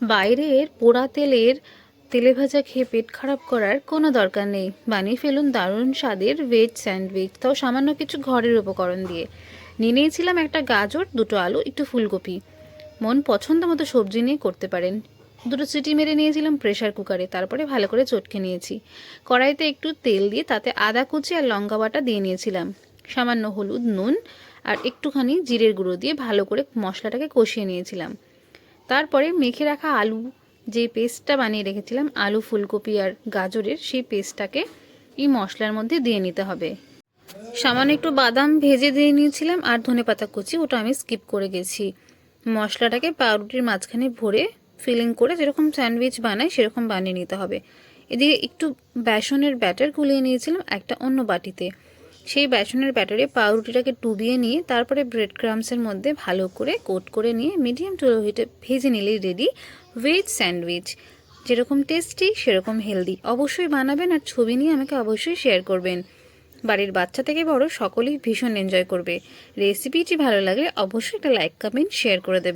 বাইরের পোড়া তেলে ভাজা খেয়ে পেট খারাপ করার কোনো দরকার নেই। বানিয়ে ফেলুন দারুণ স্বাদের ভেজ স্যান্ডউইচ, তাও সামান্য কিছু ঘরের উপকরণ দিয়ে। নিয়ে নিয়েছিলাম একটা গাজর, দুটো আলু, একটু ফুলকপি। মন পছন্দ মতো সবজি নিয়ে করতে পারেন। দুটো সিটি মেরে নিয়েছিলাম প্রেশার কুকারে, তারপরে ভালো করে চটকে নিয়েছি। কড়াইতে একটু তেল দিয়ে তাতে আদা কুচি আর লঙ্কা বাটা দিয়ে নিয়েছিলাম। সামান্য হলুদ, নুন আর একটুখানি জিরের গুঁড়ো দিয়ে ভালো করে মশলাটাকে কষিয়ে নিয়েছিলাম। তারপরে মেখে রাখা আলু, যে পেস্টটা বানিয়ে রেখেছিলাম আলু, ফুলকপি আর গাজরের, সেই পেস্টটাকে এই মশলার মধ্যে দিয়ে নিতে হবে। সামান্য একটু বাদাম ভেজে দিয়ে নিয়েছিলাম আর ধনেপাতা কুচি, ওটা আমি স্কিপ করে গেছি। মশলাটাকে পাউরুটির মাঝখানে ভরে ফিলিং করে যেরকম স্যান্ডউইচ বানাই সেরকম বানিয়ে নিতে হবে। এদিকে একটু বেসনের ব্যাটার গুলিয়ে নিয়েছিলাম একটা অন্য বাটিতে। সেই বেসনের ব্যাটারে পাউরুটিটাকে ডুবিয়ে নিয়ে তারপরে ব্রেড ক্রামসের মধ্যে ভালো করে কোট করে নিয়ে মিডিয়াম টু লো হিটে ভেজে নিলেই রেডি ভেজ স্যান্ডউইচ। যেরকম টেস্টি সেরকম হেলদি। অবশ্যই বানাবেন আর ছবি নিয়ে আমাকে অবশ্যই শেয়ার করবেন। বাড়ির বাচ্চা থেকে বড় সকলেই ভীষণ এনজয় করবে। রেসিপিটি ভালো লাগলে অবশ্যই একটা লাইক, কমেন্ট, শেয়ার করে দেবেন।